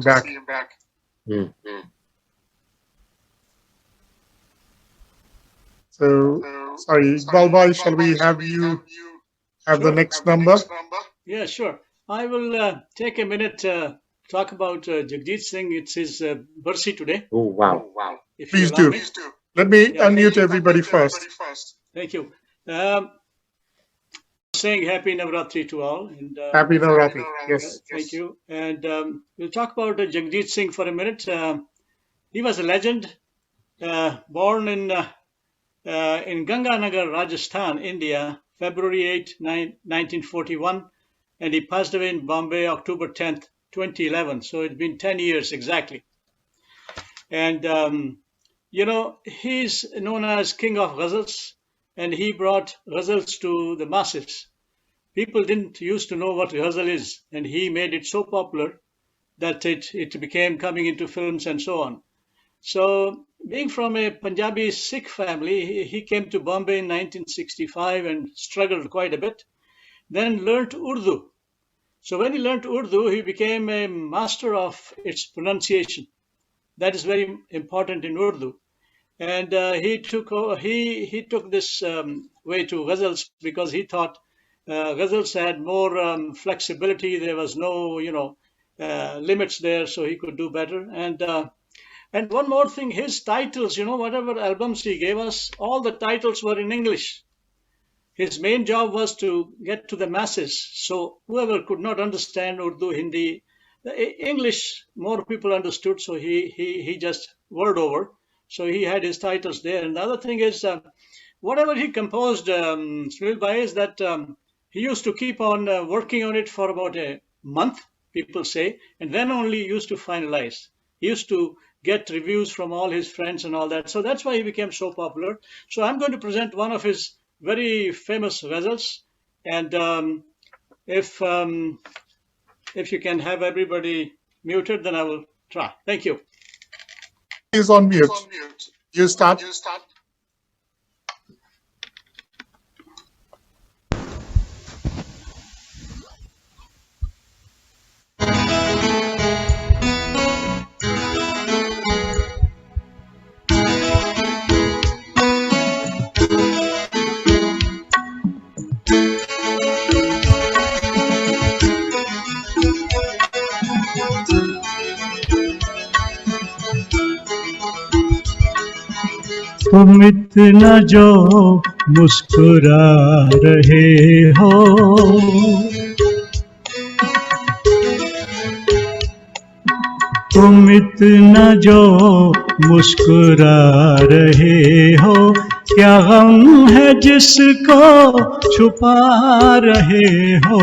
back. Mm. So, sorry, IqbalBhai, shall we have you have the next number? Yeah, sure. I will take a minute to talk about JAGJIT Singh. It's his birthday today. Oh, wow. If Please you allow do. me. Let me Yeah. unmute everybody first. Thank you. Saying happy Navratri to all. And, Happy Navratri. Yes. Thank you. And we'll talk about JAGJIT Singh for a minute. He was a legend, born in Ganganagar, Rajasthan, India, February 8, 1941, and he passed away in Bombay, October 10th, 2011. So it's been 10 years exactly. And, he's known as King of Ghazals, and he brought Ghazals to the masses. People didn't used to know what Ghazal is, and he made it so popular that it became coming into films and so on. So, being from a Punjabi Sikh family, he came to Bombay in 1965 and struggled quite a bit, then learnt Urdu. So when he learnt Urdu, he became a master of its pronunciation. That is very important in Urdu. And he took this way to Ghazals because he thought Ghazals had more flexibility. There was no, limits there, so he could do better. And one more thing, his titles, whatever albums he gave us, all the titles were in English. His main job was to get to the masses. So whoever could not understand Urdu, Hindi, English, more people understood. So he just word over. So he had his titles there. And the other thing is, whatever he composed, Sunilbhai, is that he used to keep on working on it for about a month, people say, and then only used to finalize. He used to get reviews from all his friends and all that. So that's why he became so popular. So I'm going to present one of his very famous ghazals. And if you can have everybody muted, then I will try. Thank you. He's on mute. You start. तुम इतना जो मुस्कुरा रहे हो, तुम इतना जो मुस्कुरा रहे हो, क्या गम है जिसको छुपा रहे हो,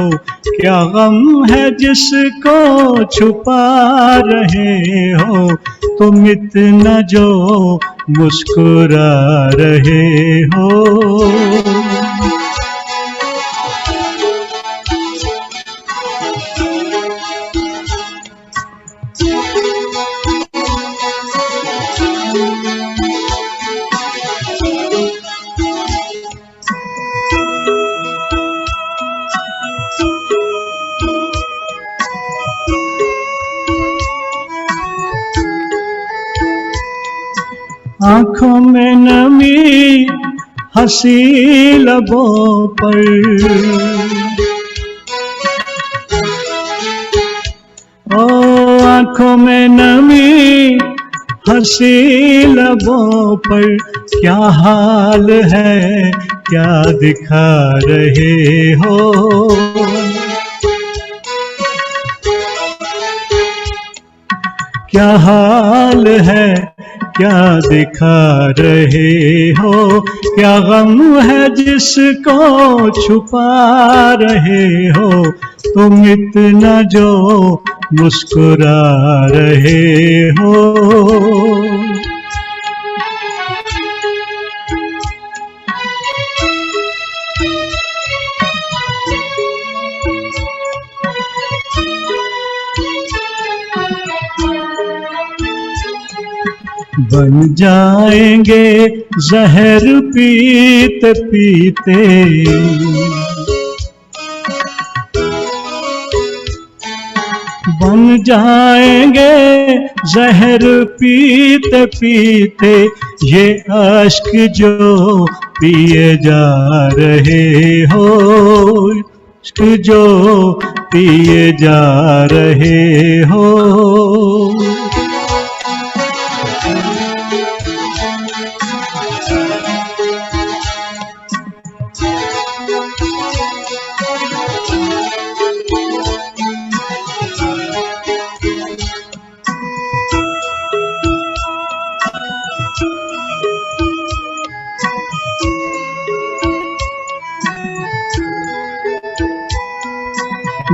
क्या गम है जिसको छुपा रहे हो, तुम इतना जो मुस्कुरा रहे हो। आँखों में नमी हंसी लबों पर, ओ आँखों में नमी हंसी लबों पर, क्या हाल है क्या दिखा रहे हो, क्या हाल है क्या दिखा रहे हो, क्या गम है जिसको छुपा रहे हो, तुम इतना जो मुस्कुरा रहे हो। बन जाएंगे जहर पीते पीते, बन जाएंगे जहर पीते पीते ये अश्क जो पिए जा रहे हो, इश्क जो पिए जा रहे हो।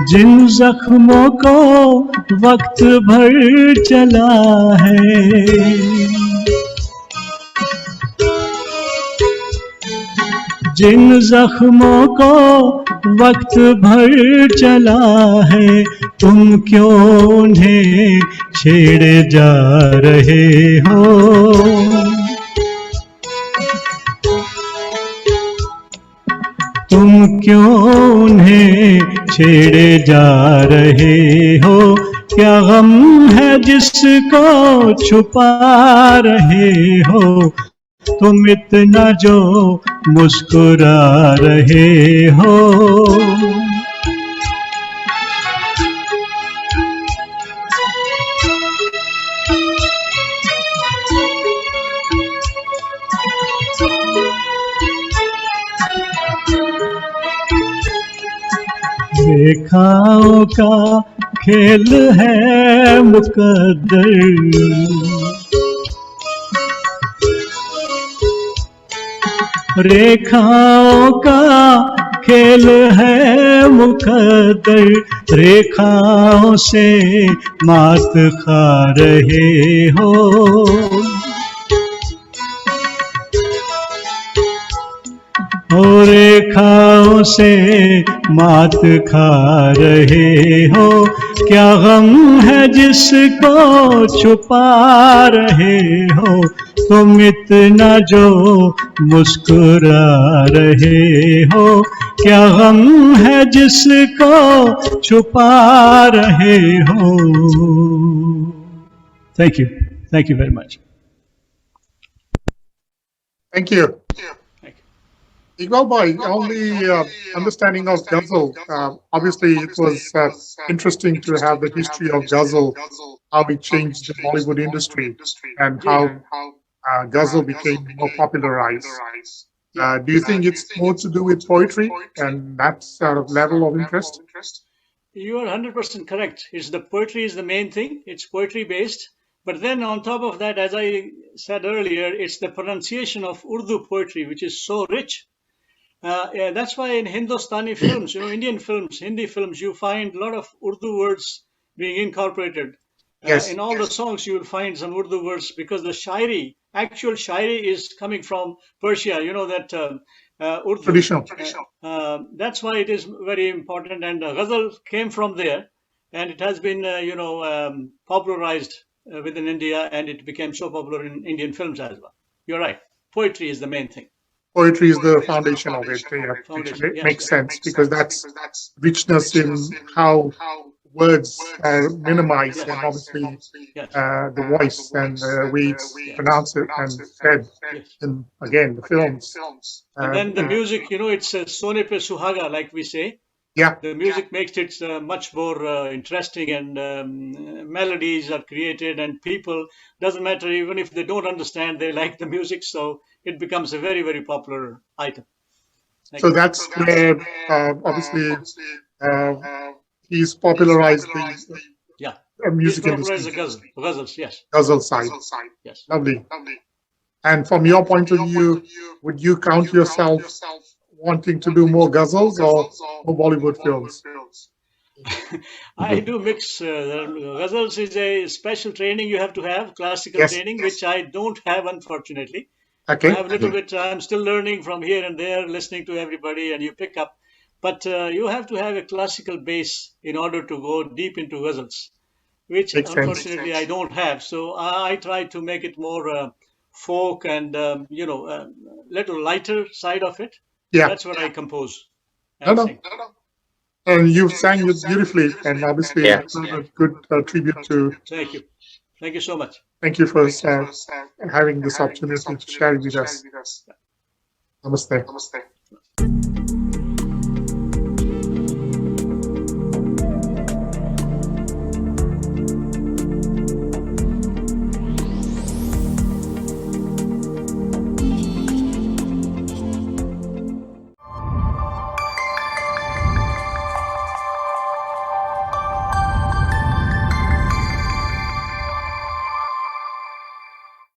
जिन जख्मों को वक्त भर चला है, जिन जख्मों को वक्त भर चला है, तुम क्यों उन्हें छेड़े जा रहे हो। तुम क्यों उन्हें छेड़े जा रहे हो। क्या गम है जिसको छुपा रहे हो, तुम इतना जो मुस्कुरा रहे हो। रेखाओं का खेल है मुकद्दर, रेखाओं का खेल है मुकद्दर, रेखाओं से मात खा रहे हो। और रेखाओं से मात खा रहे हो। क्या गम है जिसको छुपा रहे हो, तुम इतना जो मुस्कुरा रहे हो। क्या गम है जिसको छुपा रहे हो। Thank you very much. Thank you. Iqbal Bhai, on the understanding of Ghazal, obviously it was interesting to have the history of Ghazal, how it changed the Bollywood industry, and how Ghazal became more popularized. Do you think it's more to do with poetry and that sort of level of interest? You are 100% correct. The poetry is the main thing. It's poetry based. But then on top of that, as I said earlier, it's the pronunciation of Urdu poetry, which is so rich. Yeah, that's why in Hindustani films, Indian films, Hindi films, you find a lot of Urdu words being incorporated. Yes. In all the songs, you will find some Urdu words because the shairi, actual shairi, is coming from Persia. You know that Urdu. Traditional. That's why it is very important. And Ghazal came from there, and it has been, popularized within India, and it became so popular in Indian films as well. You're right. Poetry is the main thing. Poetry is the foundation of it. Yeah, Foundation, yes. makes sense because that's richness in how words are minimized Yes. and obviously Yes. the voice and the way it's pronounced it and said Yes. in, again, the films. And then the music, it's Sone Pe Suhaga, like we say. Yeah, The music makes it much more interesting, and melodies are created, and people, doesn't matter, even if they don't understand, they like the music, so it becomes a very, very popular item. so that's where obviously he's popularized the Yeah. music He's popularized industry. the Ghazals, yes. Ghazal side. Yes. Lovely. And from your point of view, would you count yourself wanting to do more Ghazals or more Bollywood films? I do mix. Ghazals is a special training you have to have, classical Yes. training, which I don't have, unfortunately. Okay. I have a little bit, I'm still learning from here and there, listening to everybody, and you pick up. But you have to have a classical base in order to go deep into Ghazals, which Makes sense. unfortunately I don't have. So I try to make it more folk and, little lighter side of it. Yeah. That's what I compose No, and no. sing. And you sang it beautifully, and obviously Yeah. a good tribute to. Thank you. Thank you so much. Thank you for having this opportunity to share with us. Namaste.